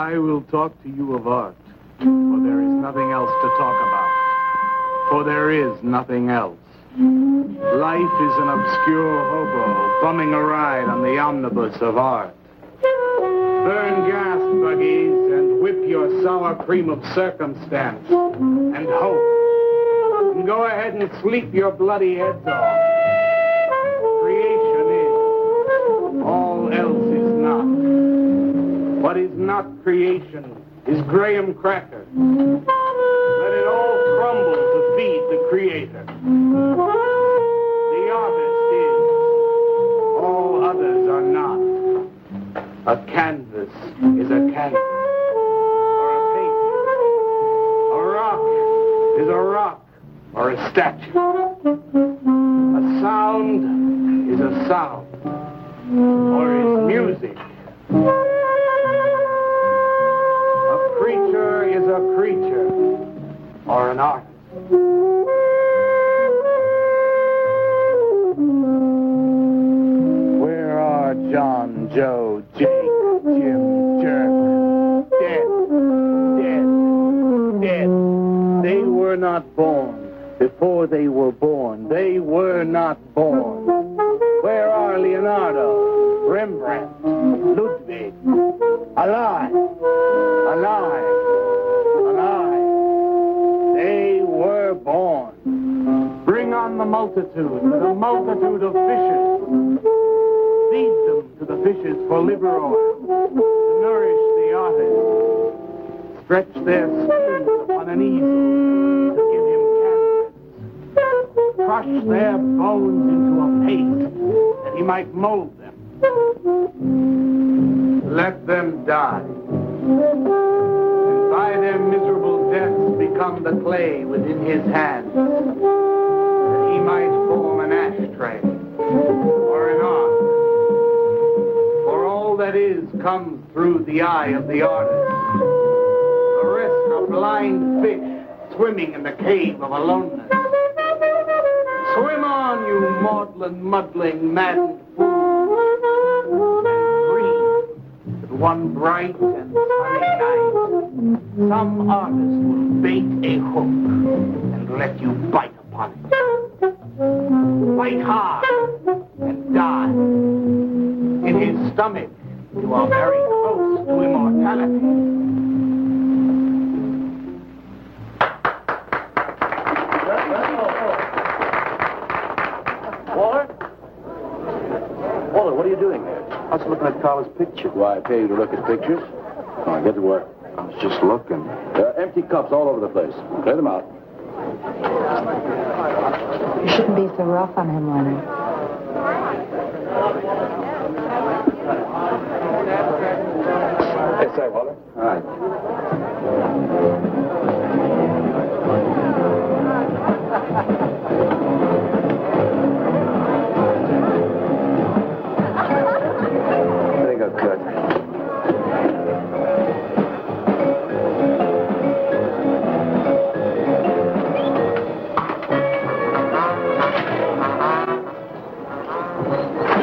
I will talk to you of art, for there is nothing else to talk about. For there is nothing else. Life is an obscure hobo bumming a ride on the omnibus of art. Burn gas buggies and whip your sour cream of circumstance and hope. And go ahead and sleep your bloody heads off. Creation is. All else is not. What is not creation is Graham Cracker. Let it all crumble to feed the creator. The artist is. All others are not. A canvas is a canvas, or a painting. A rock is a rock, or a statue. A sound is a sound, or is music. A creature is a creature, or an artist. Where are John, Joe, Jake, Jim, Jerk? Dead. They were not born. Before they were born, they were not born. Where are Leonardo, Rembrandt, Ludwig? Alive. They were born. Bring on the multitude with a multitude of fishes. Feed them to the fishes for liver oil, to nourish the artist. Stretch their skins upon an easel to give him canvas. Crush their bones into a paste that he might mold them. Let them die. And by their miserable deaths become the clay within his hands, that he might form an ashtray or an ark. For all that is comes through the eye of the artist. The rest are blind fish swimming in the cave of aloneness. Swim on, you maudlin, muddling, maddened fools, and breathe that one bright and sunny night some artist will bait a hook and let you bite upon it. Fight hard and die. In his stomach, you are very close to immortality. Walter, what are you doing there? I was looking at Carla's picture. Why, I pay you to look at pictures? Come on, get to work. I was just looking. There are empty cups all over the place. Clear them out. You shouldn't be so rough on him, Leonard. Hey, say, Walter. All right. I think I'll cut.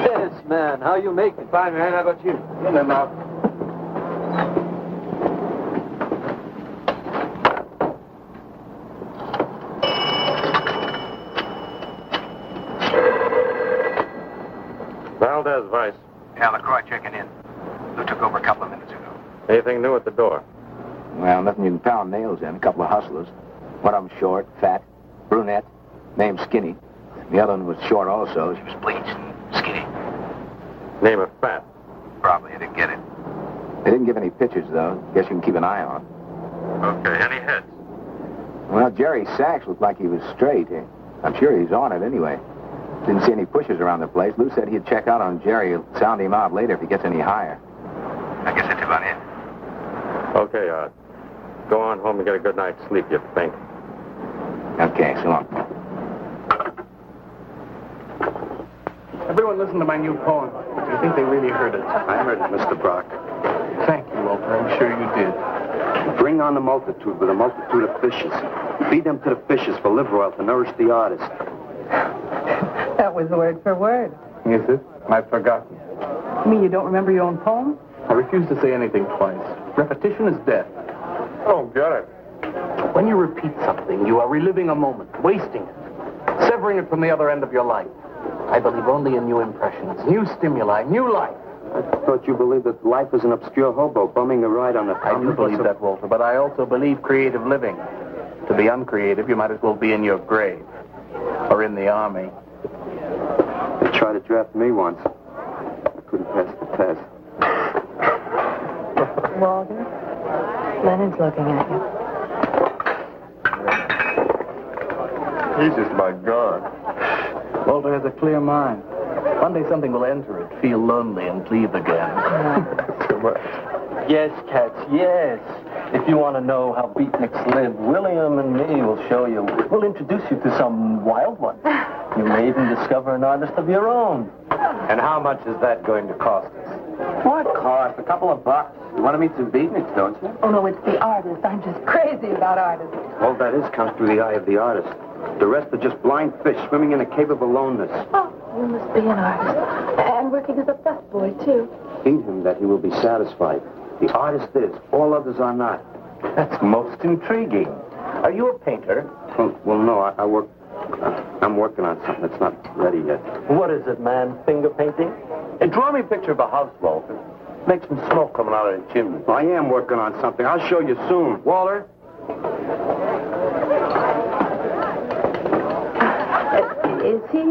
Yes, man. How you making? Fine, man. How about you? In and out. Valdez, Vice. Yeah, LaCroix checking in. Lou took over a couple of minutes ago. Anything new at the door? Well, nothing you can pound nails in. A couple of hustlers. One of them short, fat, brunette, named Skinny. The other one was short also. She was bleached and skinny. Name of Fat. Probably, I didn't get it. They didn't give any pictures, though. Guess you can keep an eye on them. Okay, any heads? Well, Jerry Sachs looked like he was straight. I'm sure he's on it anyway. Didn't see any pushes around the place. Lou said he'd check out on Jerry. He'll sound him out later if he gets any higher. I guess that's about it. Okay, go on home and get a good night's sleep, you think. Okay, so long. Everyone listen to my new poem. I think they really heard it. I heard it, Mr. Brock. Thank you, Walter. I'm sure you did. Bring on the multitude with a multitude of fishes. Feed them to the fishes for liver oil to nourish the artist. That was word for word. Is it? I've forgotten. You mean you don't remember your own poem? I refuse to say anything twice. Repetition is death. Oh, get it. When you repeat something, you are reliving a moment, wasting it, severing it from the other end of your life. I believe only in new impressions, new stimuli, new life. I thought you believed that life is an obscure hobo bumming a ride on the I do believe that, Walter, but I also believe creative living. To be uncreative, you might as well be in your grave or in the army. They tried to draft me once. I couldn't pass the test. Walter, Leonard's looking at you. He's just my God. Walter has a clear mind. One day something will enter it, feel lonely, and leave again. Too much. Yes, Cats, yes. If you want to know how beatniks live, William and me will show you. We'll introduce you to some wild ones. You may even discover an artist of your own. And how much is that going to cost us? What? Cost? A couple of bucks. You want to meet some beatniks, don't you? Oh, no, it's the artist. I'm just crazy about artists. All that is comes through the eye of the artist. The rest are just blind fish swimming in a cave of aloneness. Oh, you must be an artist. And working as a busboy, too. Feed him that he will be satisfied. The artist is. All others are not. That's most intriguing. Are you a painter? Well, no, I work... I'm working on something that's not ready yet. What is it, man? Finger painting? And draw me a picture of a house, Walter. Make some smoke coming out of the chimney. I am working on something. I'll show you soon. Walter? Is he...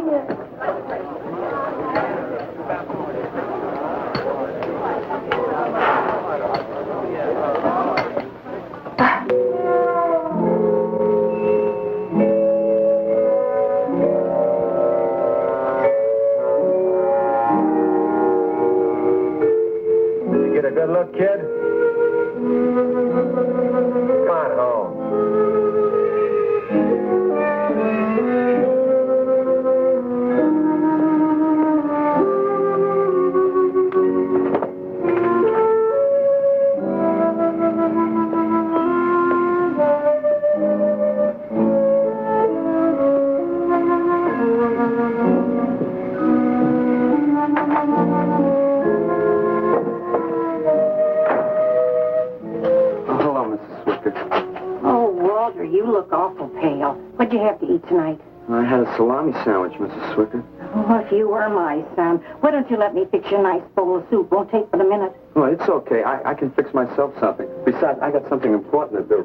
Get a good look, kid? Come on home. Oh, Walter, you look awful pale. What'd you have to eat tonight? I had a salami sandwich, Mrs. Swicker. Oh, if you were my son, why don't you let me fix you a nice bowl of soup? Won't take but a minute. Oh, it's okay. I can fix myself something. Besides, I got something important to do.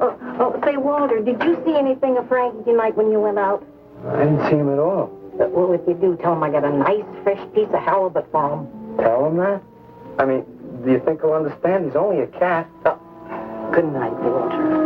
Say, Walter, did you see anything of Frankie tonight when you went out? I didn't see him at all. Well, if you do, tell him I got a nice, fresh piece of halibut for him. Tell him that? I mean, do you think he'll understand? He's only a cat. Good night, Walter.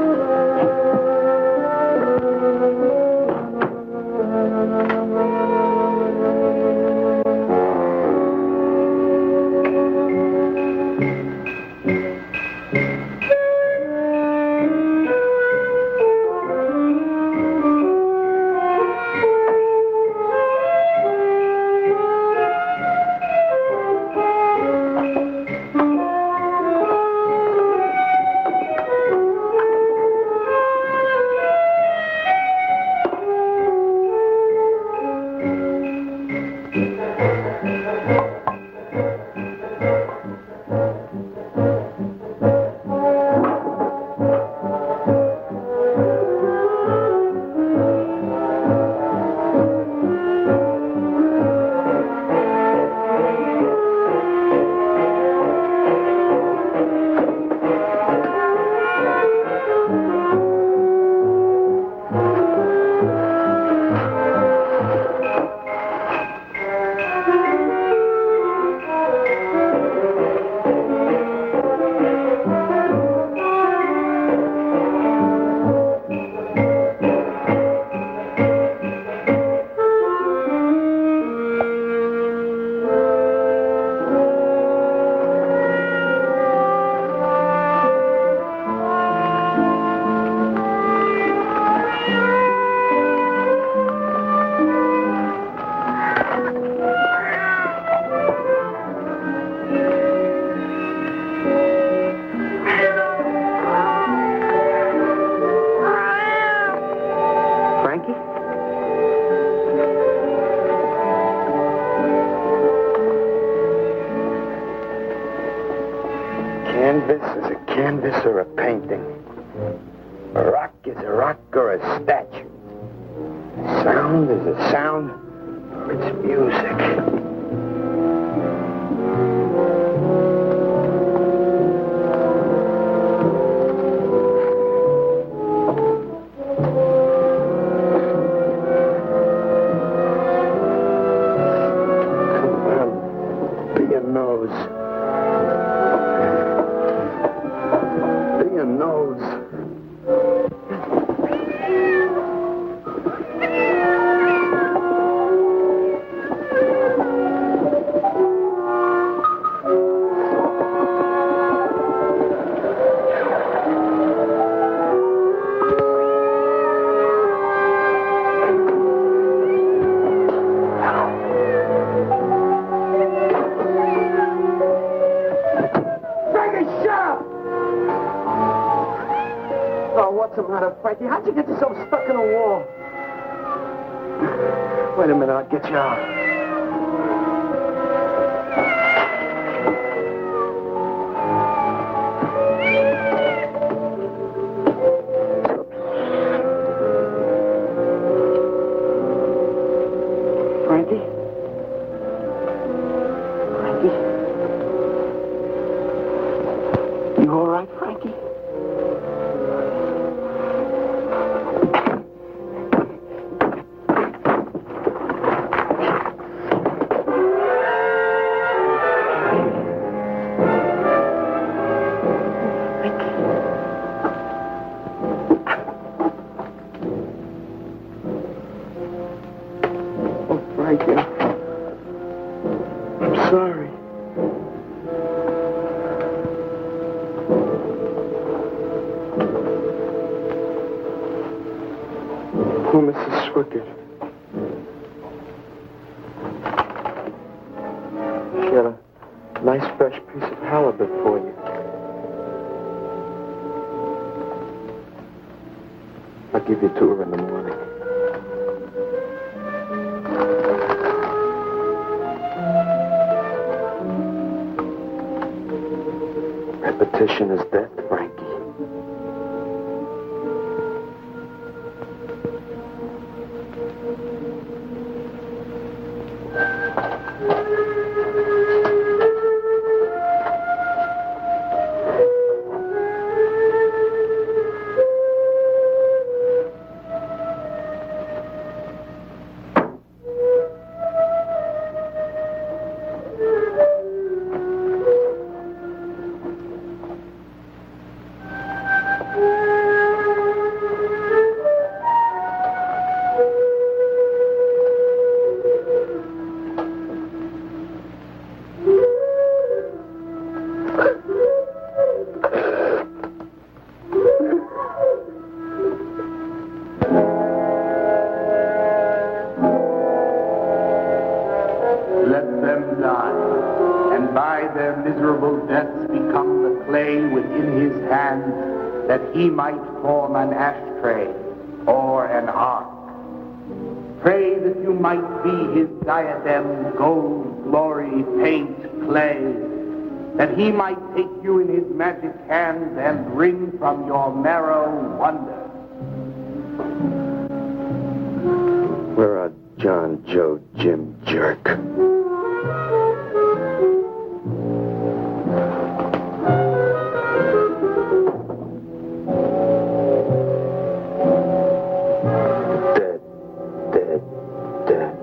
Canvas is a canvas. canvas or a painting. A rock is a rock or a statue. A sound is a sound or it's music. Frankie, how'd you get yourself stuck in a wall? Wait a minute, I'll get you out. Frankie? Frankie? You all right, Frankie? I'm sorry. Oh, Mrs. Swickett. She had a nice fresh piece of halibut for you. I'll give you to her in the morning. Repetition is death, Frankie. Let them die, and by their miserable deaths become the clay within his hands, that he might form an ashtray or an ark. Pray that you might be his diadem, gold, glory, paint, clay, that he might take you in his magic hands and wring from your marrow wonder. We're a John, Joe, Jim jerk. Dead, dead, dead.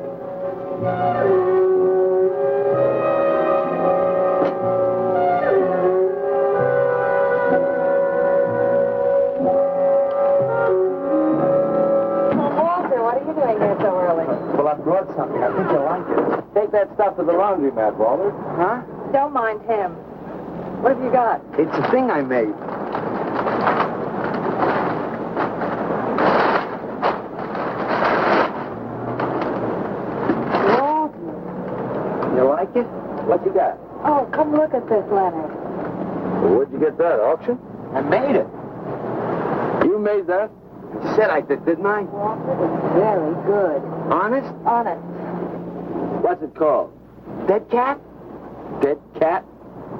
Walter, what are you doing here so early? Well, I brought something. I think you'll like it. Take that stuff to the laundromat, Walter. Huh? Don't mind him. What have you got? It's a thing I made. Walter. You like it? What you got? Oh, come look at this, Leonard. Well, where'd you get that, auction? I made it. You made that? You said I did, didn't I? Walter, it's very good. Honest? Honest. What's it called? Dead Cat? Dead Cat?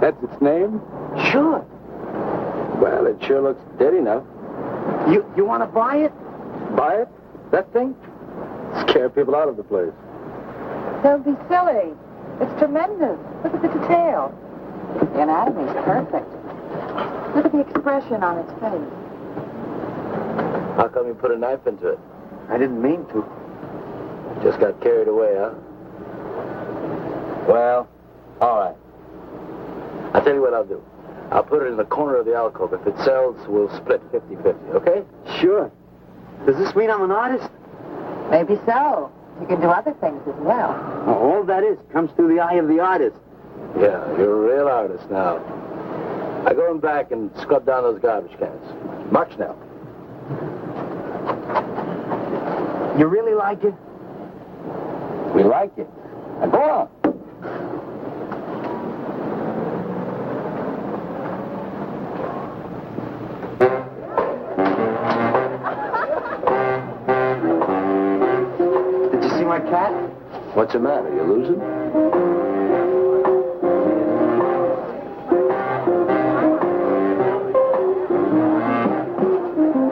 That's its name? Sure. Well, it sure looks dead enough. You want to buy it? Buy it? That thing? Scare people out of the place. Don't be silly. It's tremendous. Look at the detail. The anatomy's perfect. Look at the expression on its face. How come you put a knife into it? I didn't mean to. Just got carried away, huh? Well, all right. I'll tell you what I'll do. I'll put it in the corner of the alcove. If it sells, we'll split 50-50, okay? Sure. Does this mean I'm an artist? Maybe so. You can do other things as well. All that is comes through the eye of the artist. Yeah, you're a real artist now. I go in back and scrub down those garbage cans. March now. You really like it? We like it. Now go on. Did you see my cat? What's the matter? You losing?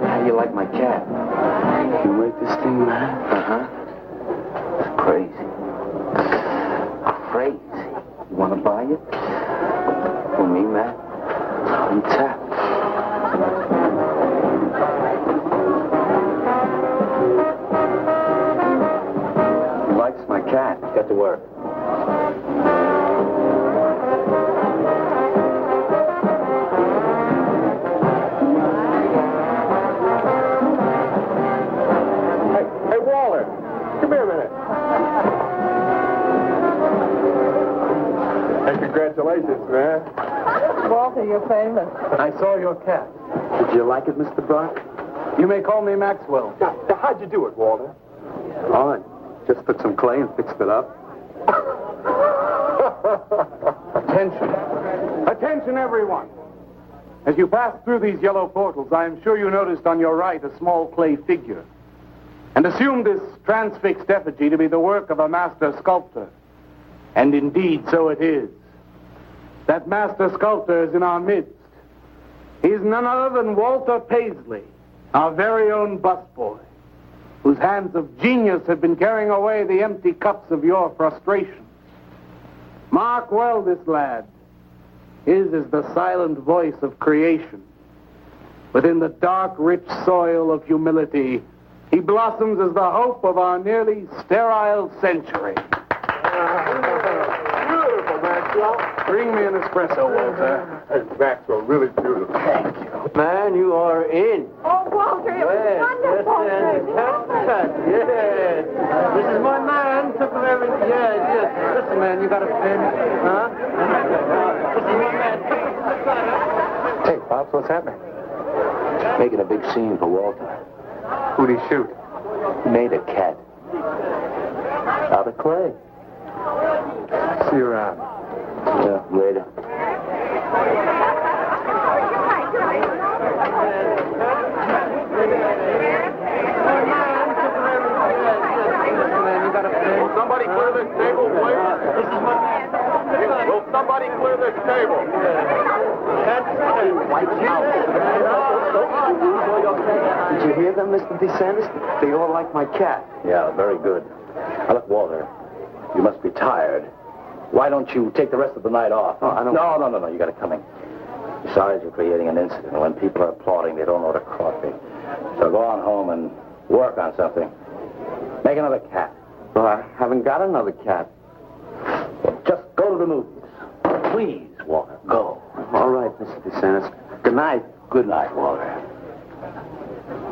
How do you like my cat? You make this thing mad? Uh-huh. It's crazy. Crazy. You want to buy it? For me, Matt? On tap. He likes my cat. Get to work. Hey, Waller, come here a minute. Hey, congratulations, man. Walter, you're famous. I saw your cat. Did you like it, Mr. Brock? You may call me Maxwell. Now, how'd you do it, Walter? Oh, I just put some clay and fixed it up. Attention. Attention, everyone. As you pass through these yellow portals, I am sure you noticed on your right a small clay figure, and assumed this transfixed effigy to be the work of a master sculptor. And indeed, so it is. That master sculptor is in our midst. He is none other than Walter Paisley, our very own busboy, whose hands of genius have been carrying away the empty cups of your frustration. Mark well this lad. His is the silent voice of creation. Within the dark, rich soil of humility, he blossoms as the hope of our nearly sterile century. Beautiful, Maxwell. Bring me an espresso, Walter. Hey, Maxwell, really beautiful. Thank you. Man, you are in. Oh, Walter, it was wonderful. Yes. This is my man. Took him everything. Yes. Listen, man, you got a pen? Huh? This is my man. Hey, Pops, what's happening? Making a big scene for Walter. Who'd he shoot? He made a cat. Out of clay. See you around. Yeah, later. Somebody clear this table, please. This is my man. Will somebody clear this table? Did you hear them, Mr. DeSantis? They all like my cat. Yeah, very good. Now, look, Walter, you must be tired. Why don't you take the rest of the night off? Oh, I don't... No. You got it coming. Besides, you're creating an incident. When people are applauding, they don't order coffee. So go on home and work on something. Make another cat. Well, I haven't got another cat. Well, just go to the movies. Please, Walter, go. All right, Mr. DeSantis. Good night. Good night, Walter.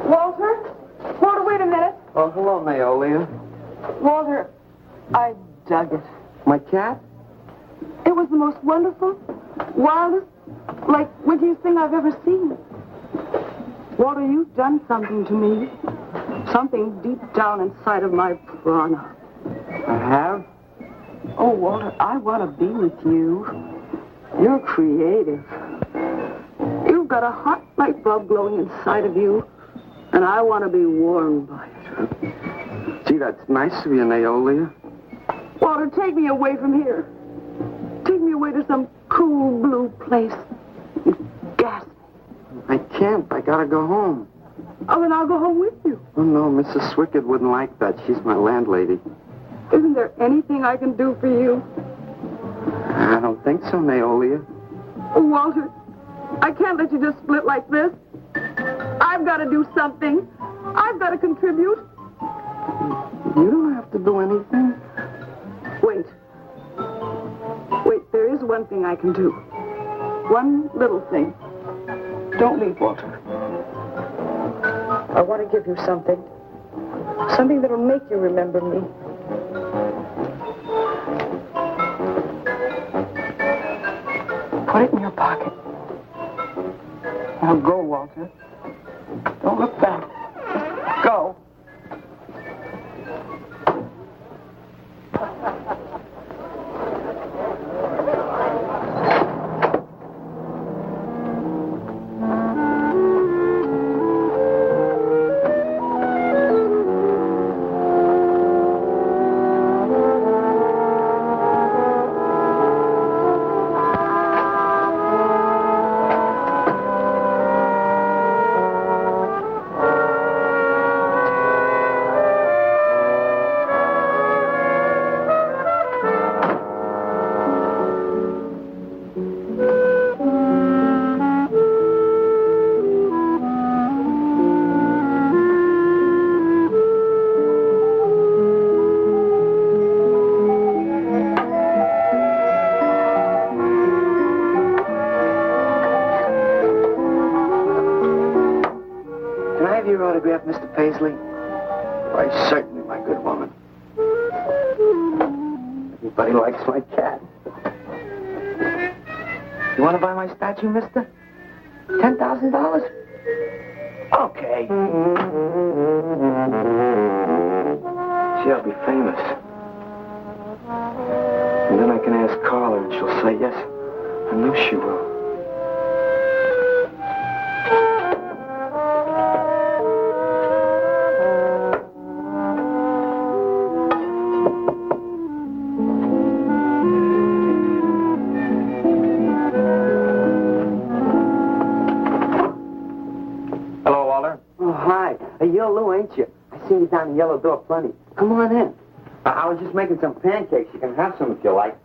Walter? Walter, wait a minute. Oh, hello, Naolia. Walter, I dug it. My cat? It was the most wonderful, wildest, like, wittiest thing I've ever seen. Walter, you've done something to me. Something deep down inside of my prana. I have? Oh, Walter, I want to be with you. You're creative. You've got a hot light bulb glowing inside of you, and I want to be warmed by it. Gee, that's nice of you, Naolia. Walter, take me away from here. Take me away to some cool blue place. Gas me. I can't. I gotta go home. Oh, then I'll go home with you. Oh, no, Mrs. Swickett wouldn't like that. She's my landlady. Isn't there anything I can do for you? I don't think so, Naolia. Oh, Walter, I can't let you just split like this. I've got to do something. I've got to contribute. You don't have to do anything. Wait. Wait, there is one thing I can do. One little thing. Don't leave, Walter. I want to give you something. Something that'll make you remember me. Put it in your pocket. Now go, Walter. Don't look back. Just go. Can I have your autograph, Mr. Paisley? Why, certainly, my good woman. Everybody likes my cat. You want to buy my statue, mister? $10,000? Okay. Gee, I'll be famous. And then I can ask Carla, and she'll say yes. I know she will. Hello, Walter. Oh, hi. You're Lou, ain't you? I seen you down the yellow door plenty. Come on in. I was just making some pancakes. You can have some if you like.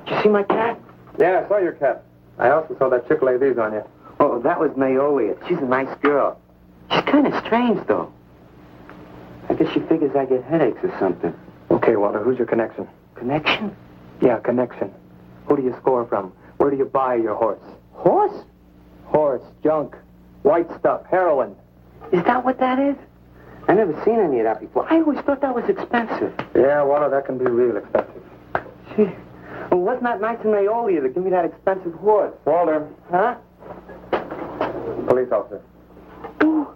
Did you see my cat? Yeah, I saw your cat. I also saw that chick lay these on you. Oh, that was Naolia. She's a nice girl. She's kind of strange, though. I guess she figures I get headaches or something. Okay, Walter, who's your connection? Connection? Yeah, connection. Who do you score from? Where do you buy your horse? Horse? Horse, junk, white stuff, heroin. Is that what that is? I never seen any of that before. I always thought that was expensive. Yeah, Walter, that can be real expensive. Gee. Well, wasn't that nice of Naolia to give me that expensive horse? Walter. Huh? Police officer. Ooh,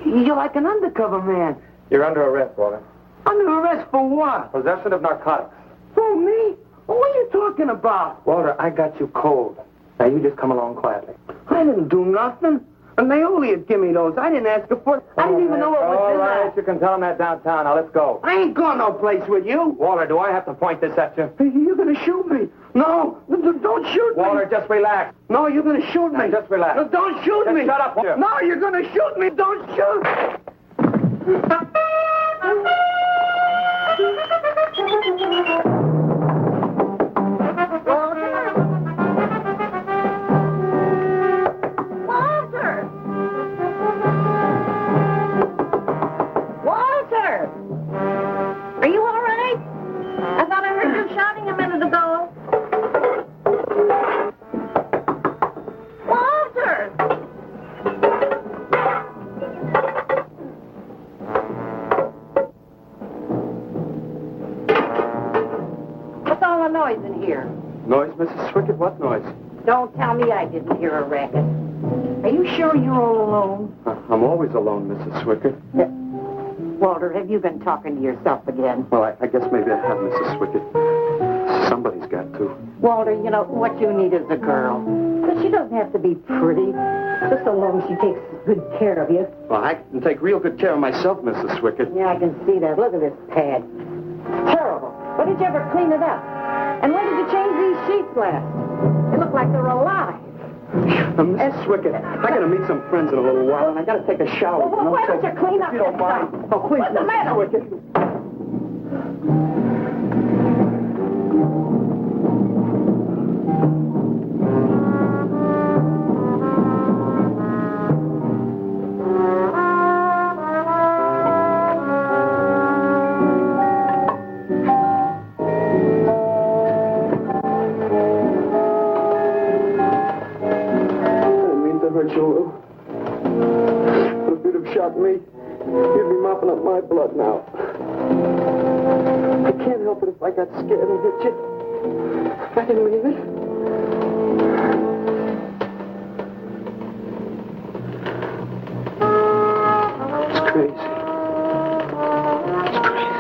you're like an undercover man. You're under arrest, Walter. Under arrest for what? Possession of narcotics. For me? What are you talking about? Walter, I got you cold. Now, you just come along quietly. I didn't do nothing. And Naolia give me those. I didn't ask her for it. I didn't even know it was All in right, there. you can tell him that downtown. Now, let's go. I ain't going no place with you. Walter, do I have to point this at you? You're going to shoot me. No, don't shoot me. Walter, just relax. No, you're going to shoot me. Now, just relax. No, don't shoot Just me. shut up, Walter. No, you're going to shoot me. Don't shoot. Walter! Walter! Are you all right? I thought I heard you shouting a minute ago. Walter! What's all the noise in here? Noise, Mrs. Swickett? What noise? Don't tell me I didn't hear a racket. Are you sure you're all alone? I'm always alone, Mrs. Swickett. Walter, have you been talking to yourself again? Well, I guess maybe I have, Mrs. Swickett. Somebody's got to. Walter, you know, what you need is a girl. But she doesn't have to be pretty, just so long as she takes good care of you. Well, I can take real good care of myself, Mrs. Swickett. Yeah, I can see that. Look at this pad. Terrible. When did you ever clean it up? And when did you change these sheets last? They look like they're alive. Mrs. Swickett, I gotta meet some friends in a little while, and I gotta take a shower. Well, why don't you clean up If you don't this mind. stuff? Oh, please, What's the Mrs. matter? Swickett. Lou. But if you'd have shot me, you'd be mopping up my blood now. I can't help it if I got scared and hit you. I didn't mean it. It's crazy. It's crazy.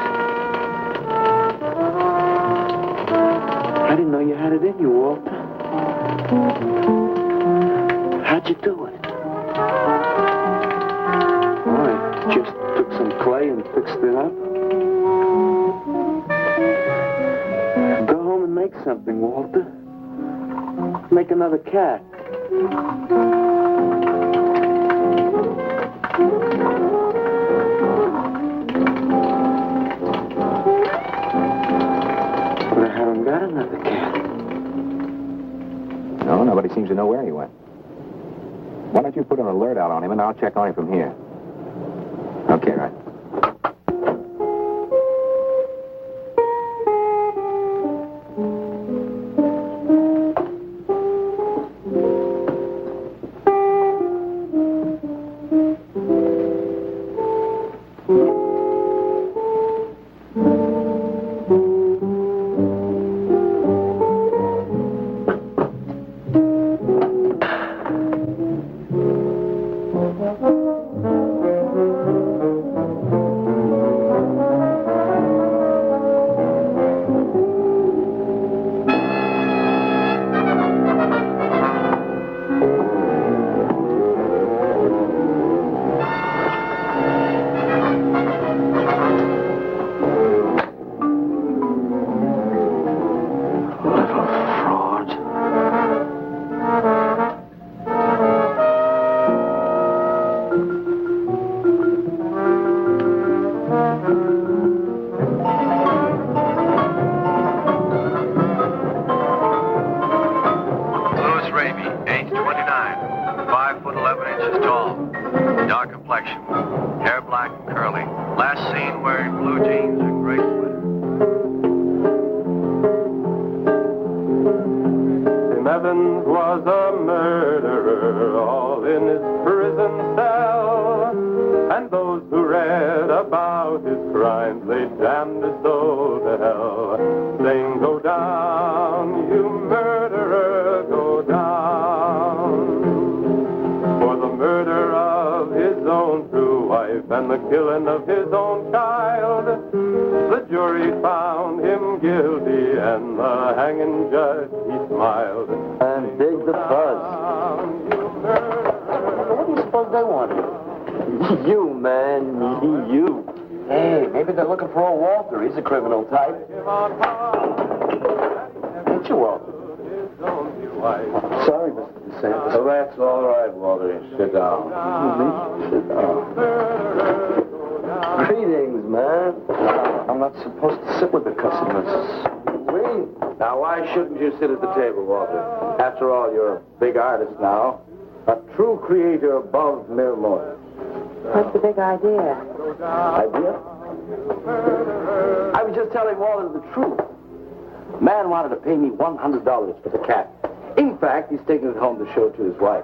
I didn't know you had it in you, Walter. How'd you do it? I just took some clay and fixed it up. Go home and make something, Walter. Make another cat. But I haven't got another cat. No, nobody seems to know where he went. Why don't you put an alert out on him, and I'll check on him from here. Okay, right. And the killing of his own child, the jury found him guilty, and the hanging judge, he smiled. And dig the fuzz. What do you suppose they wanted? You, man, you. Hey, maybe they're looking for old Walter. He's a criminal type. Ain't you, Walter? Sorry, Mr. DeSantis. So that's all right, Walter. Sit down. Sit down. Greetings, man. I'm not supposed to sit with the customers. Wait. Now, why shouldn't you sit at the table, Walter? After all, you're a big artist now. A true creator above mere mortals. What's the big idea? Idea? I was just telling Walter the truth. Man wanted to pay me $100 for the cat. In fact, he's taking it home to show it to his wife.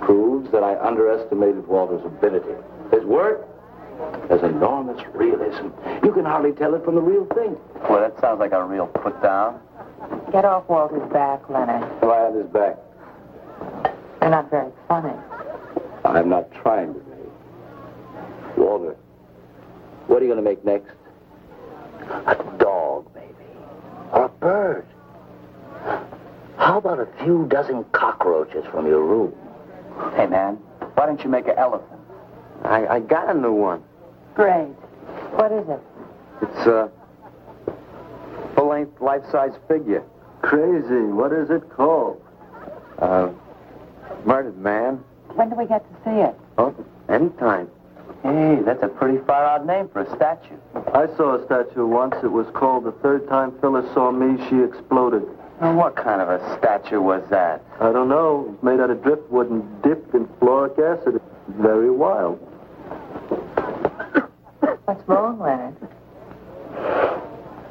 Proves that I underestimated Walter's ability. His work has enormous realism. You can hardly tell it from the real thing. Well, that sounds like a real put-down. Get off Walter's back, Leonard. Am I on his back? You're not very funny. I'm not trying to be. Walter, what are you going to make next? A dog, maybe. Or a bird. How about a few dozen cockroaches from your room? Hey, man, why don't you make an elephant? I got a new one. Great. What is it? It's a full-length, life-size figure. Crazy. What is it called? Murdered man. When do we get to see it? Oh, anytime. Hey, that's a pretty far-out name for a statue. I saw a statue once. It was called The Third Time Phyllis Saw Me, She Exploded. Now, what kind of a statue was that? I don't know. It's made out of driftwood and dipped in fluoric acid. It's very wild. What's wrong, Leonard?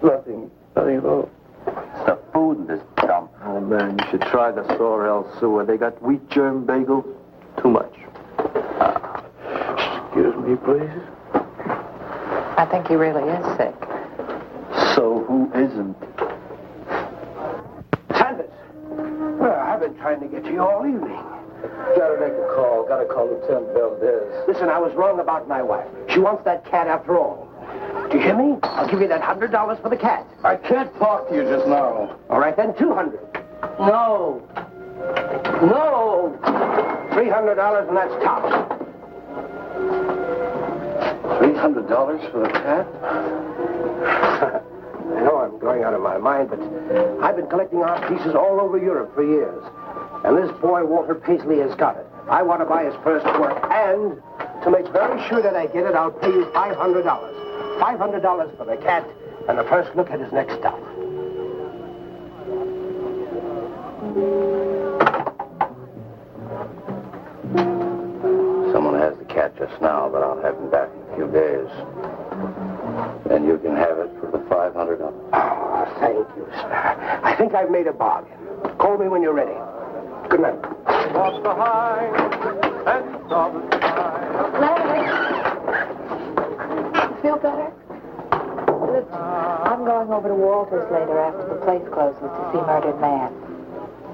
Nothing at all. It's the food in this dump. Oh, man, you should try the Sorrel sewer. They got wheat germ bagels. Too much. Excuse me, please. I think he really is sick. So who isn't? Sanders! Well, I've been trying to get to you all evening. Gotta make a call. Gotta call Lieutenant Valdez. Listen, I was wrong about my wife. She wants that cat after all. Do you hear me? I'll give you that $100 for the cat. I can't talk to you just now. All right, then, $200. No. No. $300, and that's tops. $300 for the cat? I know I'm going out of my mind, but I've been collecting art pieces all over Europe for years. And this boy, Walter Paisley, has got it. I want to buy his first work. And to make very sure that I get it, I'll pay you $500. $500 for the cat and the first look at his next stuff. Someone has the cat just now, but I'll have him back in a few days. Then you can have it for the $500. Oh, thank you, sir. I think I've made a bargain. Call me when you're ready. Good night. Walk behind and saw the sky. Leonard! You feel better? Listen, I'm going over to Walter's later after the place closes to see Murdered Man.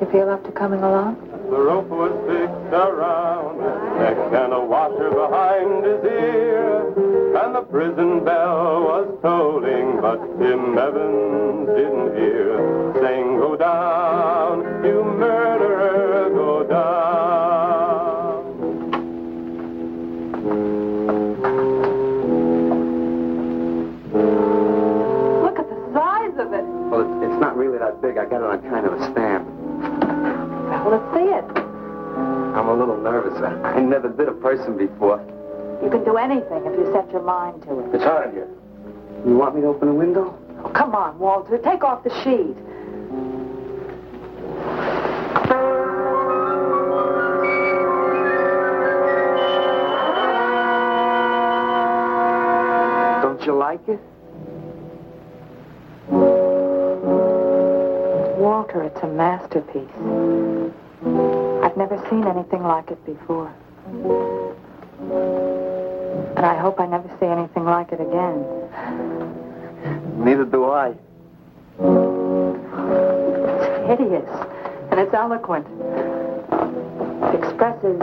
You feel up to coming along? The rope was fixed around his neck and a washer behind his ear. And the prison bell was tolling, but Tim Evans didn't hear. Saying, go down, you murderer, go down. Look at the size of it. Well, it's not really that big. I got it on kind of a stand. Well, let's see it. I'm a little nervous. I never did a person before. You can do anything if you set your mind to it. It's hot in here. You want me to open the window? Oh, come on, Walter. Take off the sheet. Don't you like it? Walter, it's a masterpiece. I've never seen anything like it before. And I hope I never see anything like it again. Neither do I. It's hideous, and it's eloquent. It expresses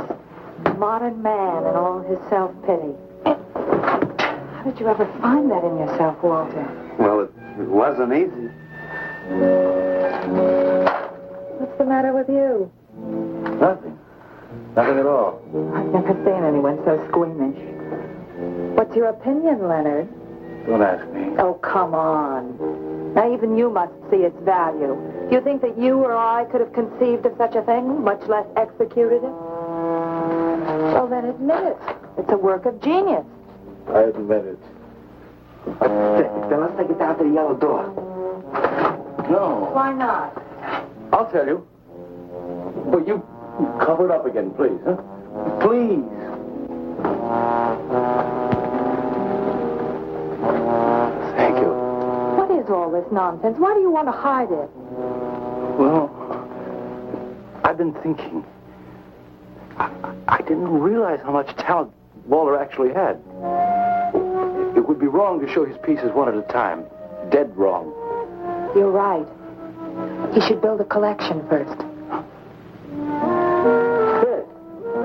modern man and all his self-pity. How did you ever find that in yourself, Walter? Well, it wasn't easy. What's the matter with you? Nothing. Nothing at all. I've never seen anyone so squeamish. What's your opinion, Leonard? Don't ask me. Oh, come on. Now, even you must see its value. Do you think that you or I could have conceived of such a thing, much less executed it? Well, then admit it. It's a work of genius. I admit it. Then let's take it down to the yellow door. No. Why not? I'll tell you. But you cover it up again, please, huh? Please. Thank you. What is all this nonsense? Why do you want to hide it? Well, I've been thinking. I didn't realize how much talent Walter actually had. It would be wrong to show his pieces one at a time. Dead wrong. You're right. He should build a collection first. Good.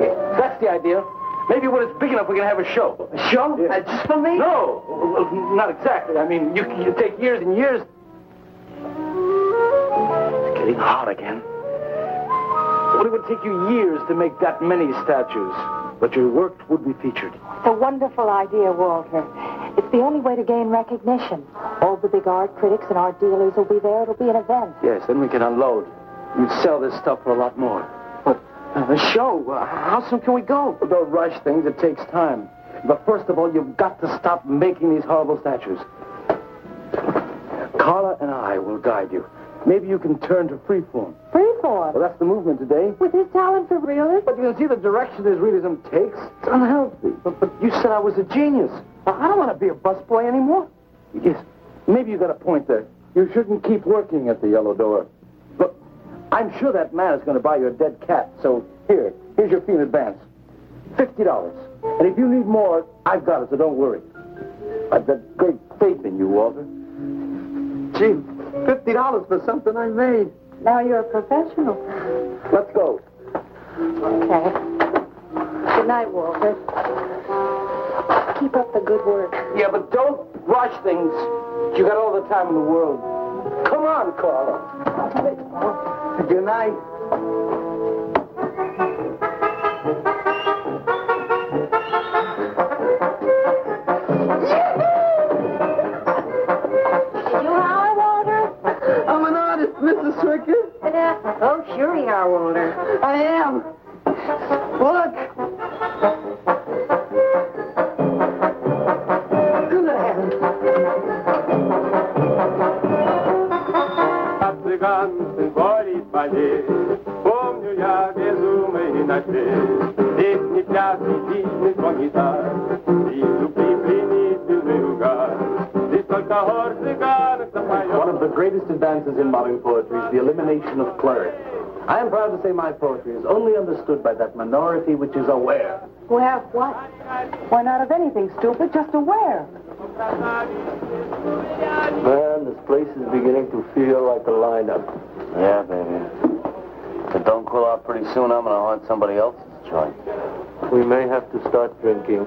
Yeah, that's the idea. Maybe when it's big enough, we can have a show. A show? Yeah. Just for me? No, well, not exactly. I mean, you take years and years. It's getting hot again. Well, it would take you years to make that many statues, but your work would be featured. It's a wonderful idea, Walter. It's the only way to gain recognition. All the big art critics and art dealers will be there. It'll be an event. Yes, then we can unload. You'd sell this stuff for a lot more. The show. How soon can we go? Don't rush things. It takes time. But first of all, you've got to stop making these horrible statues. Carla and I will guide you. Maybe you can turn to freeform. Freeform? Well, that's the movement today. With his talent for realism? But you can see the direction his realism takes. It's unhealthy. But you said I was a genius. I don't want to be a busboy anymore. Yes, maybe you got a point there. You shouldn't keep working at the Yellow Door. Look, I'm sure that man is going to buy your dead cat. So here's your fee in advance. $50. And if you need more, I've got it, so don't worry. I've got great faith in you, Walter. Gee, $50 for something I made. Now you're a professional. Let's go. Okay. Good night, Walter. Keep up the good work. Yeah, but don't rush things. You got all the time in the world. Come on, Carla. Good night. You are, Walter? I'm an artist, Mrs. Stricker. Oh, sure you are, Walter. I am. Look. Цыган сын борит поде, помню я безумный ночей. Здесь не пляс, не длинный звон гитар, вижу пленительный угар. Здесь только хор цыганок запоет. One of the greatest advances in modern poetry is the elimination of clarity. I am proud to say my poetry is only understood by that minority which is aware. Who have what? Why, not of anything, stupid, just aware. Man, this place is beginning to feel like a lineup. Yeah, baby. If it don't cool out pretty soon, I'm going to haunt somebody else's joint. We may have to start drinking.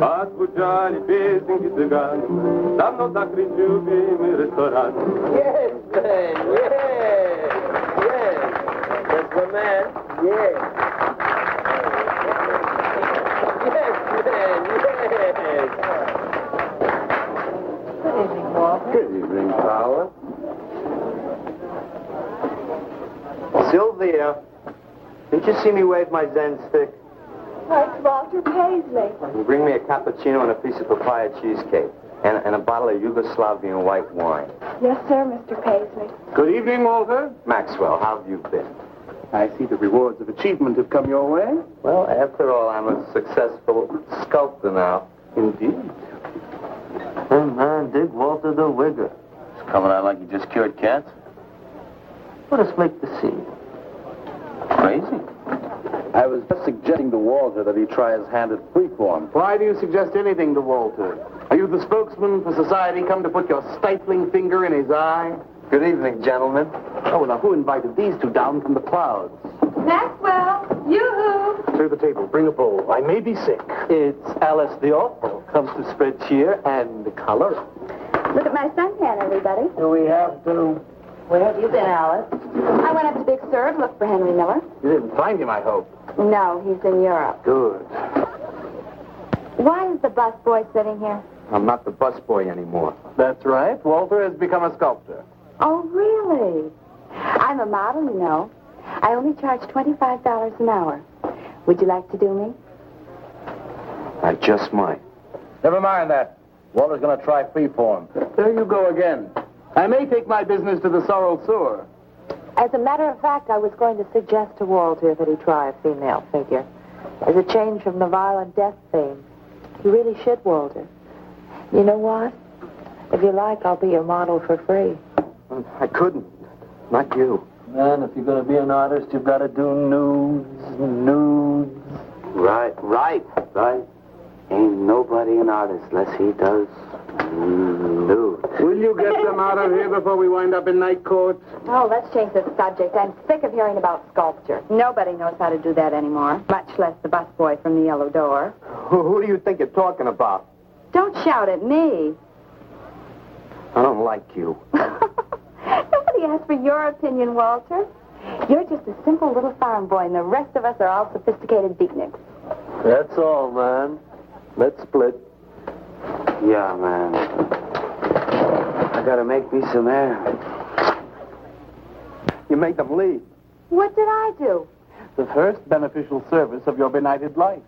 Отзвучали песенки цыган, давно закрыт любимый ресторан. Yes, man. Yes. Yes. That's the man. Yes. Yes, man. Yes. Good evening, Walter. Good evening, Carla. Sylvia, did you see me wave my Zen stick? Oh, it's Walter Paisley. You bring me a cappuccino and a piece of papaya cheesecake. And a bottle of Yugoslavian white wine. Yes, sir, Mr. Paisley. Good evening, Walter. Maxwell, how have you been? I see the rewards of achievement have come your way. Well, after all, I'm a successful sculptor now. Indeed. Hey, man, dig Walter the Wigger. It's coming out like he just cured cancer. Let us make the scene. Crazy. I was just suggesting to Walter that he try his hand at freeform. Why do you suggest anything to Walter? Are you the spokesman for society come to put your stifling finger in his eye? Good evening, gentlemen. Oh, now who invited these two down from the clouds? Maxwell, yoo-hoo. Clear the table. Bring a bowl. I may be sick. It's Alice the Awful. Comes to spread cheer and color. Look at my suntan, everybody. Do we have to... Where have you been, Alice? I went up to Big Sur to look for Henry Miller. You didn't find him, I hope. No, he's in Europe. Good. Why is the busboy sitting here? I'm not the busboy anymore. That's right. Walter has become a sculptor. Oh, really? I'm a model, you know. I only charge $25 an hour. Would you like to do me? I just might. Never mind that. Walter's going to try freeform. There you go again. I may take my business to the Sorrel Sewer. As a matter of fact, I was going to suggest to Walter that he try a female figure. As a change from the violent death theme. He really should, Walter. You know what? If you like, I'll be your model for free. I couldn't. Not you. Man, if you're going to be an artist, you've got to do nudes. Right. Ain't nobody an artist unless he does nude. Will you get them out of here before we wind up in night court? Oh, let's change the subject. I'm sick of hearing about sculpture. Nobody knows how to do that anymore, much less the busboy from the Yellow Door. Who do you think you're talking about? Don't shout at me. I don't like you. Nobody asked for your opinion, Walter. You're just a simple little farm boy, and the rest of us are all sophisticated beatniks. That's all, man. Let's split. Yeah, man. I gotta make me some air. You made them leave. What did I do? The first beneficial service of your benighted life.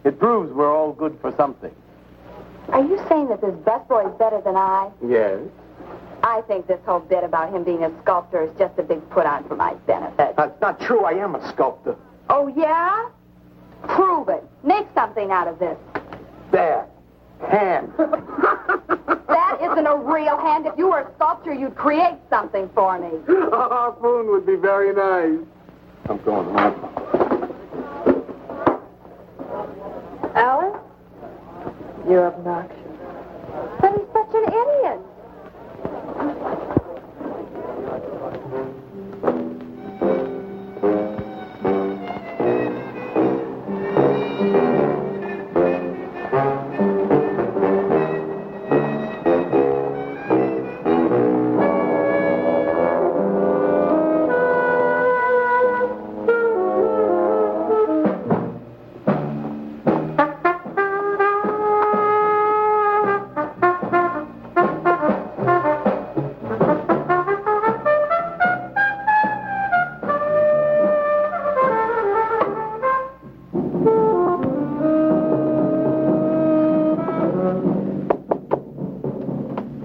It proves we're all good for something. Are you saying that this busboy is better than I? Yes. I think this whole bit about him being a sculptor is just a big put-on for my benefit. That's not true. I am a sculptor. Oh, yeah? Prove it. Make something out of this. There. Hand. That isn't a real hand. If you were a sculptor, you'd create something for me. A harpoon would be very nice. I'm going home. Alice? You're obnoxious. But he's such an idiot.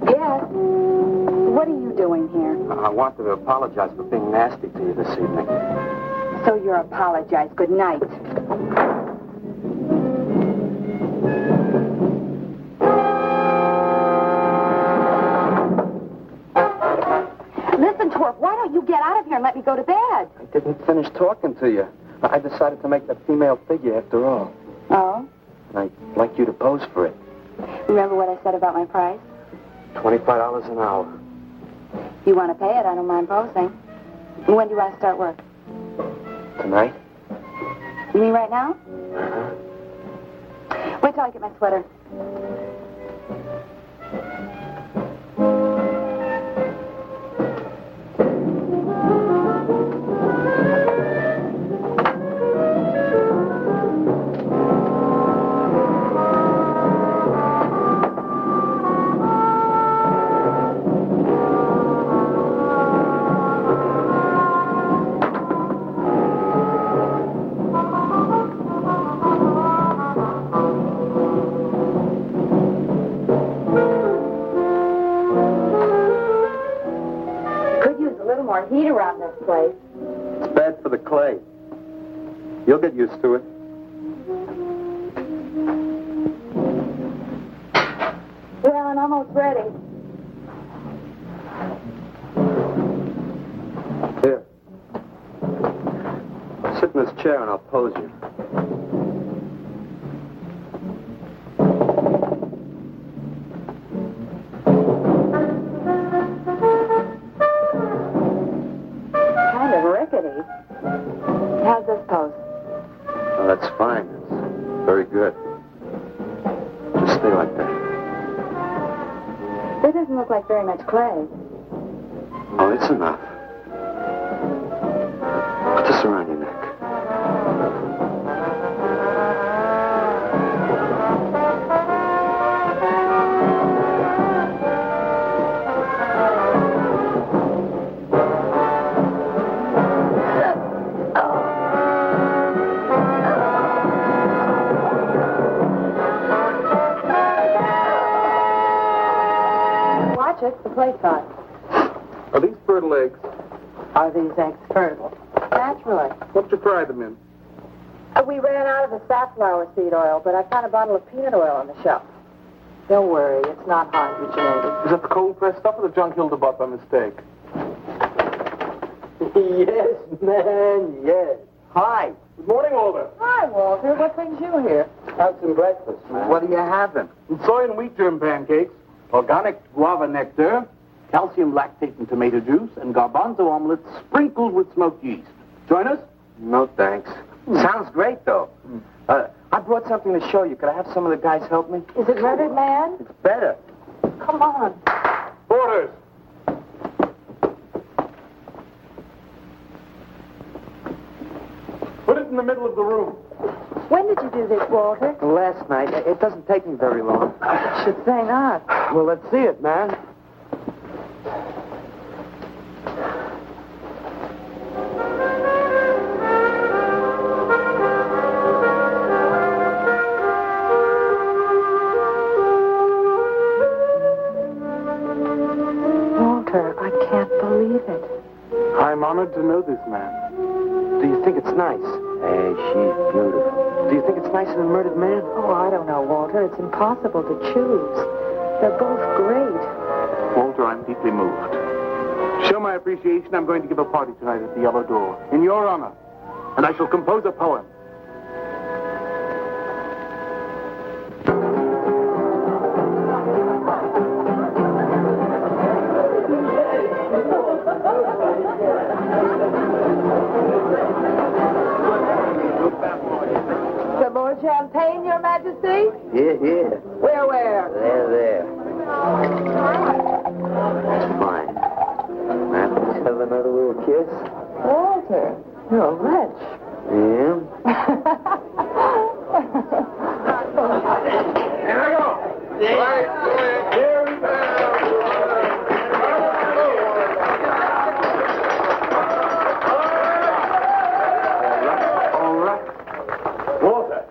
Yes. What are you doing here? I wanted to apologize for being nasty to you this evening. So you're apologized. Good night. Listen, Torp, why don't you get out of here and let me go to bed? I didn't finish talking to you. I decided to make that female figure after all. Oh? I'd like you to pose for it. Remember what I said about my price? $25 an hour. If you want to pay it, I don't mind posing. When do you want to start work? Tonight? You mean right now? Wait till I get my sweater. More heat around this place. It's bad for the clay. You'll get used to it. Well, I'm almost ready. Here. Sit in this chair and I'll pose you. How's this pose? Oh, that's fine. It's very good. Just stay like that. That doesn't look like very much clay. Oh, it's enough. Put this around your neck. Check the plate pot. Are these fertile eggs? Are these eggs fertile? Naturally. What you fry them in? We ran out of the safflower seed oil, but I found a bottle of peanut oil on the shelf. Don't worry, it's not hydrogenated. Is that the cold-pressed stuff or the junk Hilda bought by mistake? Yes, man, yes. Hi. Good morning, Walter. Hi, Walter. What brings you here? Have some breakfast, man. What are you having? Soy and wheat germ pancakes, organic guava nectar, calcium lactate and tomato juice, and garbanzo omelets sprinkled with smoked yeast. Join us? No, thanks. Sounds great, though. I brought something to show you. Could I have some of the guys help me? Is it Murdered Man? It's better. Come on. Orders. Put it in the middle of the room. When did you do this, Walter? Last night. It doesn't take me very long. I should say not. Well, let's see it, man. honored to know this man. Do you think it's nice? Hey, she's beautiful. Do you think it's nice in a murdered man? Oh, I don't know, Walter. It's impossible to choose. They're both great. Walter, I'm deeply moved. To show my appreciation, I'm going to give a party tonight at the Yellow Door, in your honor. And I shall compose a poem. Some more champagne, Your Majesty? Yeah. Where? There. That's fine. Let's have another little kiss. Walter, you're a wretch. Yeah? Here I go. Right, here we go. All right. Walter.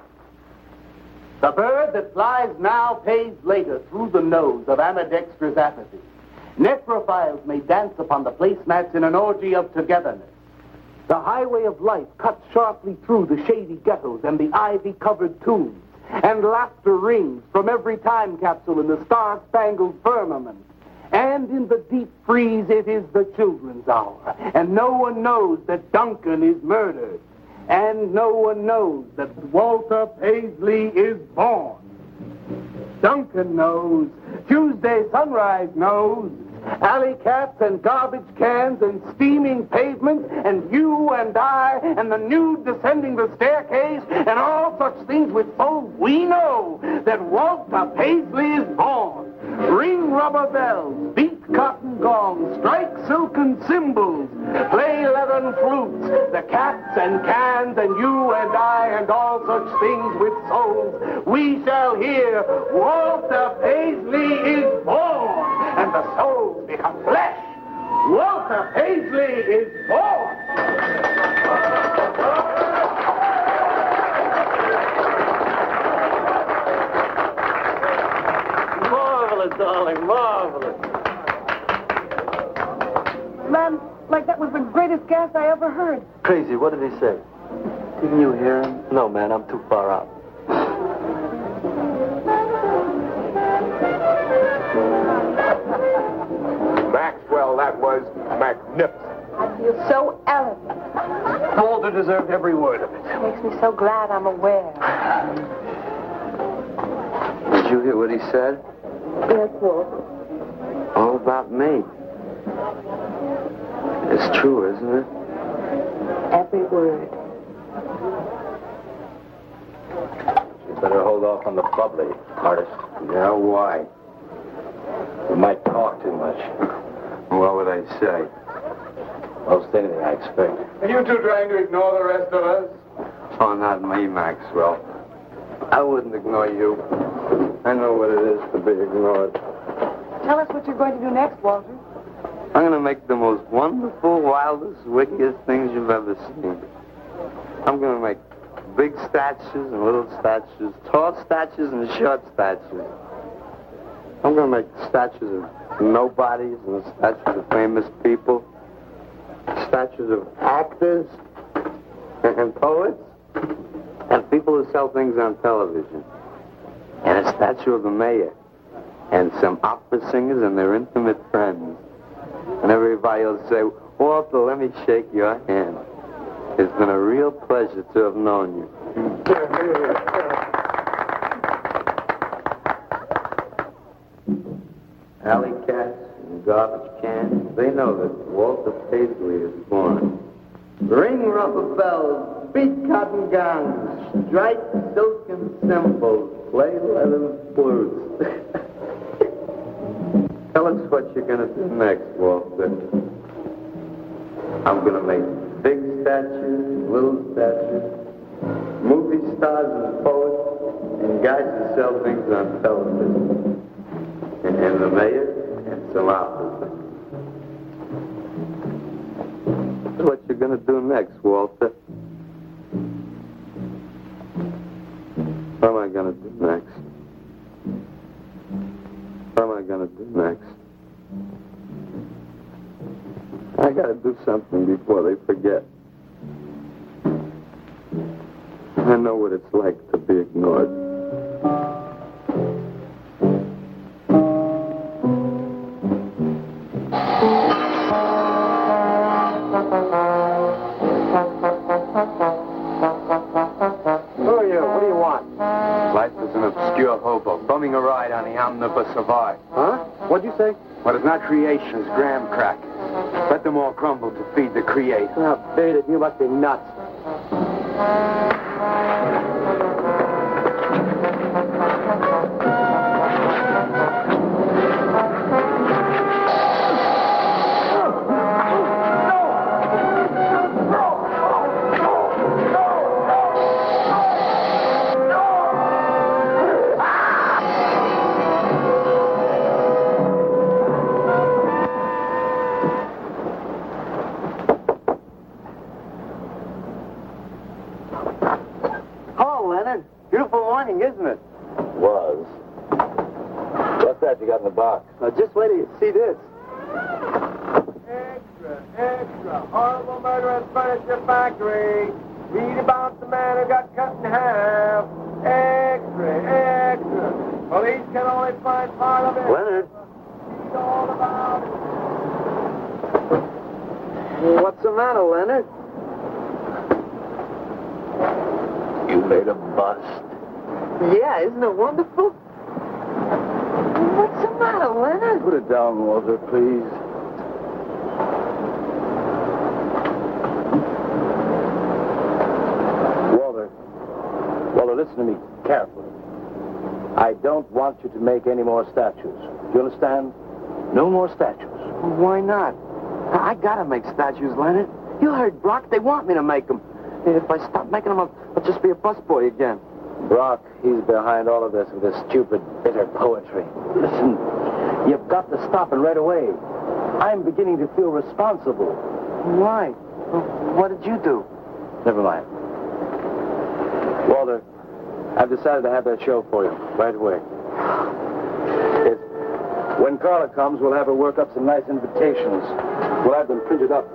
The bird that flies now pays later through the nose of ambidextrous apathy. Necrophiles may dance upon the placemats in an orgy of togetherness. The highway of life cuts sharply through the shady ghettos and the ivy-covered tombs, and laughter rings from every time capsule in the star-spangled firmament. And in the deep freeze, it is the children's hour, and no one knows that Duncan is murdered, and no one knows that Walter Paisley is born. Duncan knows. Tuesday Sunrise knows. Alley cats and garbage cans and steaming pavements and you and I and the nude descending the staircase and all such things with souls, we know that Walter Paisley is born. Ring rubber bells, beat cotton gongs, strike silken cymbals, play leathern flutes, the cats and cans and you and I and all such things with souls. We shall hear Walter Paisley is born, and the souls become flesh. Walter Paisley is born. Marvelous, darling, marvelous. Man, like that was the greatest gas I ever heard. Crazy, what did he say? Didn't you hear him? No, man, I'm too far out. Maxwell, that was magnificent. I feel so elegant. Walter deserved every word of it. It makes me so glad I'm aware. Did you hear what he said? Yes, Walter. All about me. It's true, isn't it? Every word. You better hold off on the bubbly, artist. Yeah, why? You might talk too much. What would I say? Most anything, I expect. Are you two trying to ignore the rest of us? Oh, not me, Maxwell. I wouldn't ignore you. I know what it is to be ignored. Tell us what you're going to do next, Walter. I'm going to make the most wonderful, wildest, wickedest things you've ever seen. I'm going to make big statues and little statues, tall statues and short statues. I'm going to make statues of nobodies and statues of famous people, statues of actors and poets and people who sell things on television, and a statue of the mayor and some opera singers and their intimate friends. And everybody will say, Walter, let me shake your hand. It's been a real pleasure to have known you. Alley cats and garbage cans, they know that Walter Paisley is born. Ring rubber bells, beat cotton gongs, strike silken cymbals, play leather flutes. Tell us what you're going to do next, Walter. I'm going to make big statues, little statues, movie stars and poets, and guys who sell things on television. And the mayor and some officers. What you're going to do next, Walter? What am I going to do next? What am I going to do next? I gotta do something before they forget. I know what it's like to be ignored. Who are you? What do you want? Life is an obscure hobo, bumming a ride on the omnibus survive. Huh? What'd you say? What is not creation is graham crackers. Let them all crumble to feed the creator. Oh, beat it. You must be nuts. Isn't it? Was. What's that you got in the box? Just wait till you see this. Extra, extra. Horrible murder at Furniture Factory. Read about the man who got cut in half. Extra, extra. Police can only find part of it. Leonard. Read all about it. What's the matter, Leonard? You made a bust. Yeah, isn't it wonderful? What's the matter, Leonard? Put it down, Walter, please. Walter, listen to me carefully. I don't want you to make any more statues. Do you understand? No more statues. Why not? I gotta make statues, Leonard. You heard Brock. They want me to make them. If I stop making them, I'll just be a busboy again. Brock, he's behind all of this with his stupid, bitter poetry. Listen, you've got to stop it right away. I'm beginning to feel responsible. Why? What did you do? Never mind. Walter, I've decided to have that show for you right away. When Carla comes, we'll have her work up some nice invitations. We'll have them printed up.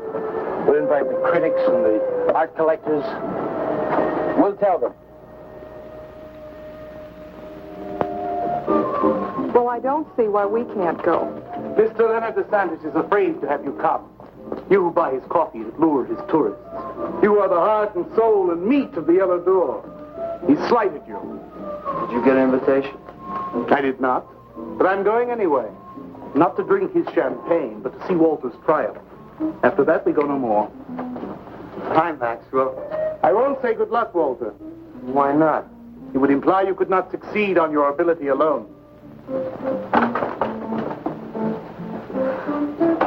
We'll invite the critics and the art collectors. We'll tell them. Well, I don't see why we can't go. Mr. Leonard DeSantis is afraid to have you come. You who buy his coffee and lure his tourists. You are the heart and soul and meat of the Yellow Door. He slighted you. Did you get an invitation? I did not. But I'm going anyway. Not to drink his champagne, but to see Walter's triumph. After that, we go no more. Time, Maxwell. I won't say good luck, Walter. Why not? It would imply you could not succeed on your ability alone.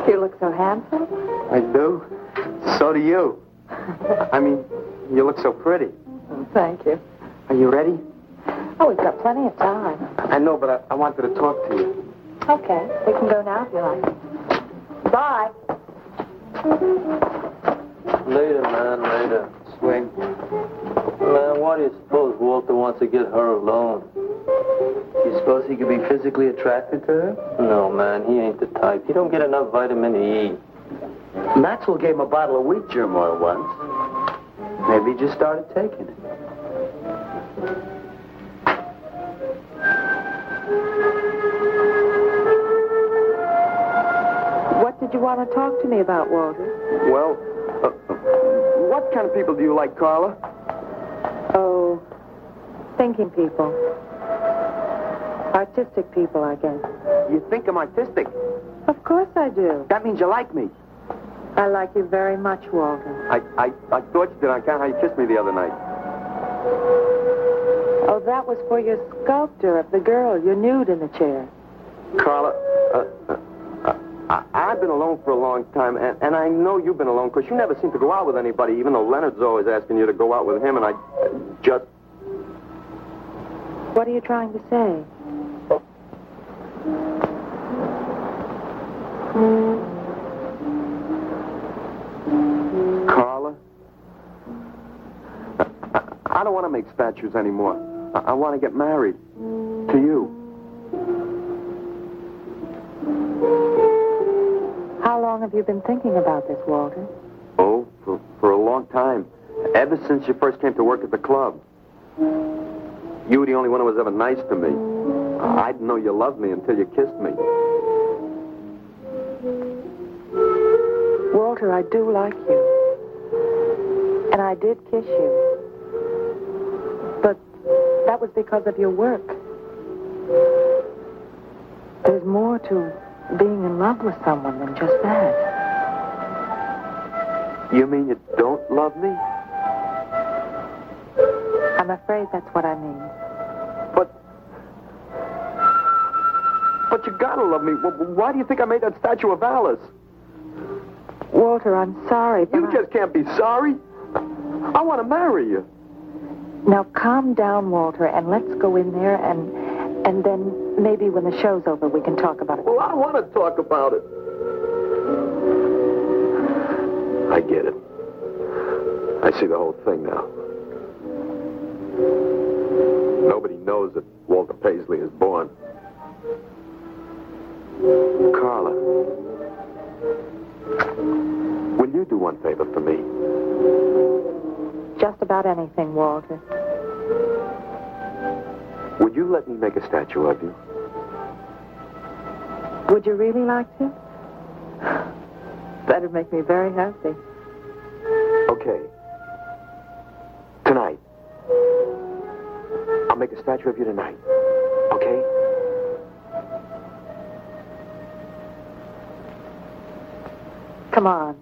You look so handsome. I do. So do you. I mean, you look so pretty. Thank you. Are you ready? Oh, we've got plenty of time. I know, but I wanted to talk to you. Okay, we can go now if you like. Bye. Later, man, later. Swing. Man, why do you suppose Walter wants to get her alone? You suppose he could be physically attracted to her? No, man, he ain't the type. He don't get enough vitamin E. Maxwell gave him a bottle of wheat germ oil once. Maybe he just started taking it. What did you want to talk to me about, Walter? Well, what kind of people do you like, Carla? Oh, thinking people. Artistic people, I guess. You think I'm artistic? Of course I do. That means you like me. I like you very much, Walter. I thought you did on account how you kissed me the other night. Oh, that was for your sculpture of the girl, your nude in the chair. Carla, I've been alone for a long time, and I know you've been alone, because you never seem to go out with anybody, even though Leonard's always asking you to go out with him, and I just... What are you trying to say? Carla, I don't want to make statues anymore. I want to get married. To you. How long long have you been thinking about this, Walter? Oh, for a long time. Ever since you first came to work at the club. You were the only one who was ever nice to me. I didn't know you loved me until you kissed me. Walter, I do like you. And I did kiss you. But that was because of your work. There's more to being in love with someone than just that. You mean you don't love me? I'm afraid that's what I mean. But you gotta love me. Why do you think I made that statue of Alice? Walter, I'm sorry, but You just can't be sorry. I want to marry you. Now calm down, Walter, and let's go in there and then maybe when the show's over we can talk about it. Well, I don't want to talk about it. I get it. I see the whole thing now. Nobody knows that Walter Paisley is born. Carla, will you do one favor for me? Just about anything, Walter. Would you let me make a statue of you? Would you really like to? That'd make me very happy. Okay. Tonight. I'll make a statue of you tonight. Okay? Come on.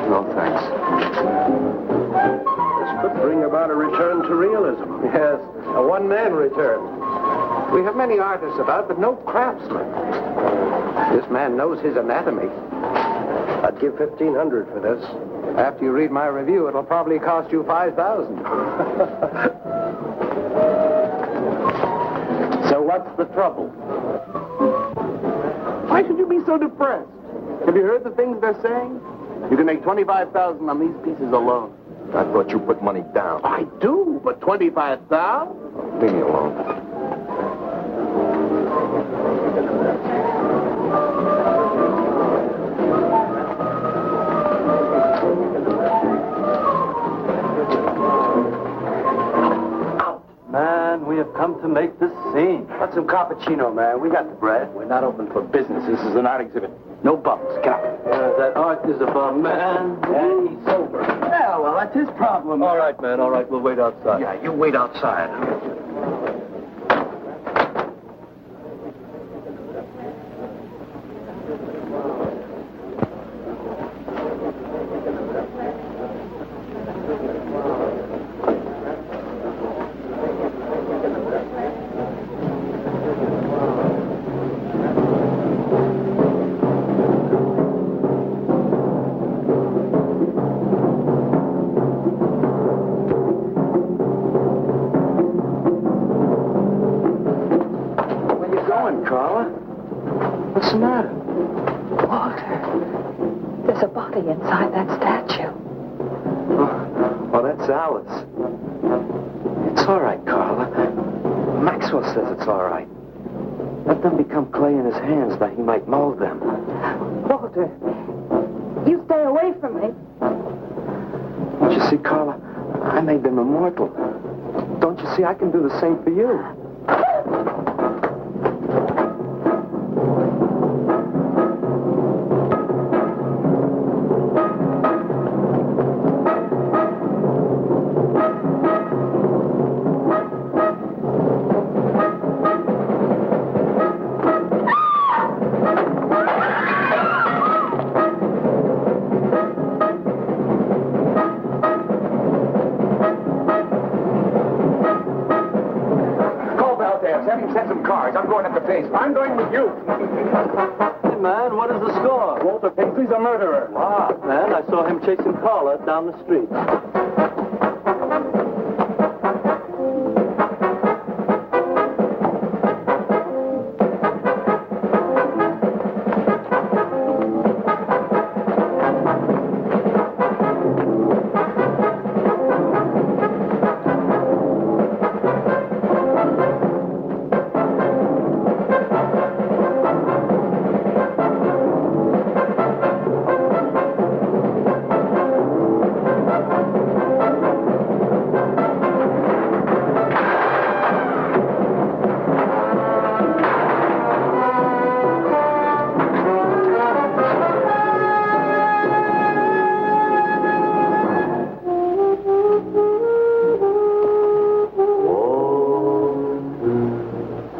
No, thanks. This could bring about a return to realism. Yes, a one-man return. We have many artists about, but no craftsmen. This man knows his anatomy. I'd give $1,500 for this. After you read my review, it'll probably cost you $5,000. So what's the trouble? Why should you be so depressed? Have you heard the things they're saying? You can make $25,000 on these pieces alone. I thought you put money down. I do, but $25,000? Leave me alone. Man, we have come to make this scene. What's some cappuccino, man? We got the bread. We're not open for business. This is an art exhibit. No bumps. Get out. That art is a bum, man. And he's sober. Yeah, well, that's his problem. All right, man, all right. We'll wait outside. Yeah, you wait outside. Carla? What's the matter? Walter, there's a body inside that statue. Oh, that's Alice. It's all right, Carla. Maxwell says it's all right. Let them become clay in his hands that he might mold them. Walter, you stay away from me. Don't you see, Carla? I made them immortal. Don't you see, I can do the same for you. cars. I'm going up the basement. I'm going with you. Hey, man, what is the score? Walter Paisley's a murderer. Ah, man, I saw him chasing Carla down the street.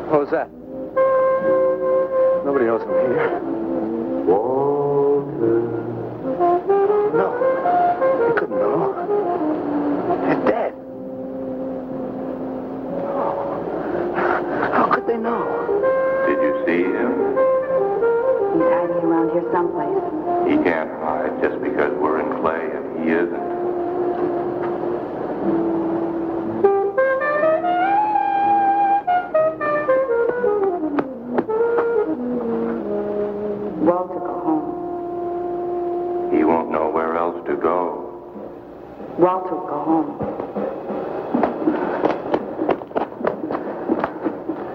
What was that? Nobody knows I'm here. No, they couldn't know. They're dead. How could they know? Did you see him? He's hiding around here someplace. He can't hide just because we're in Clay and he isn't. Walter, go home. He won't know where else to go. Walter, go home.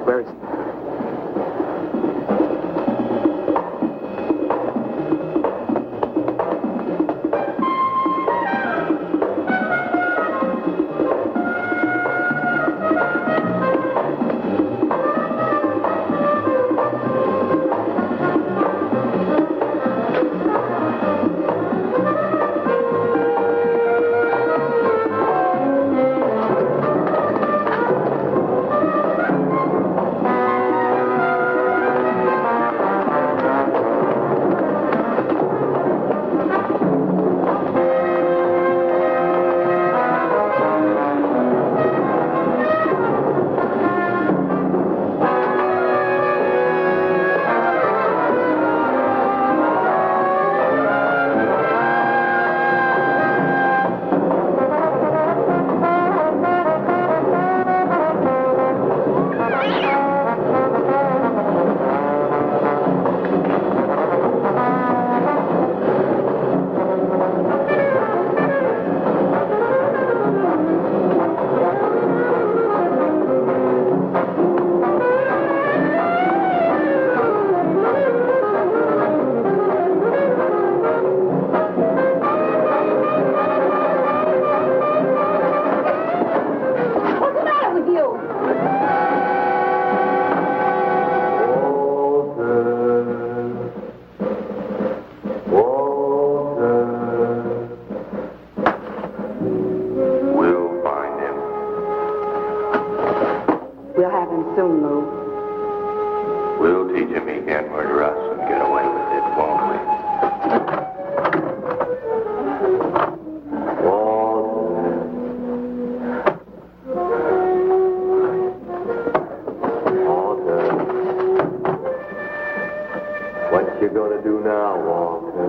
Where is he? soon, Lou. We'll teach him he can't murder us and get away with it, won't we? Walter. What you gonna do now, Walter?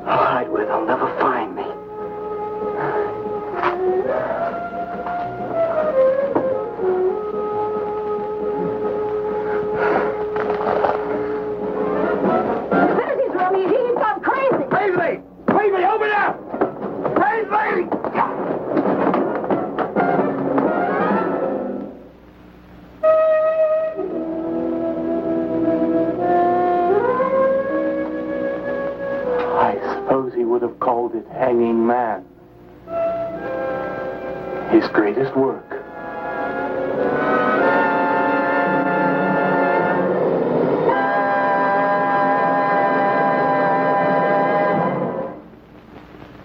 I'll hide where they'll never find me. He's Romy. He's gone crazy. Paisley! Paisley, open up! Paisley! I suppose he would have called it Hanging Man. His greatest work.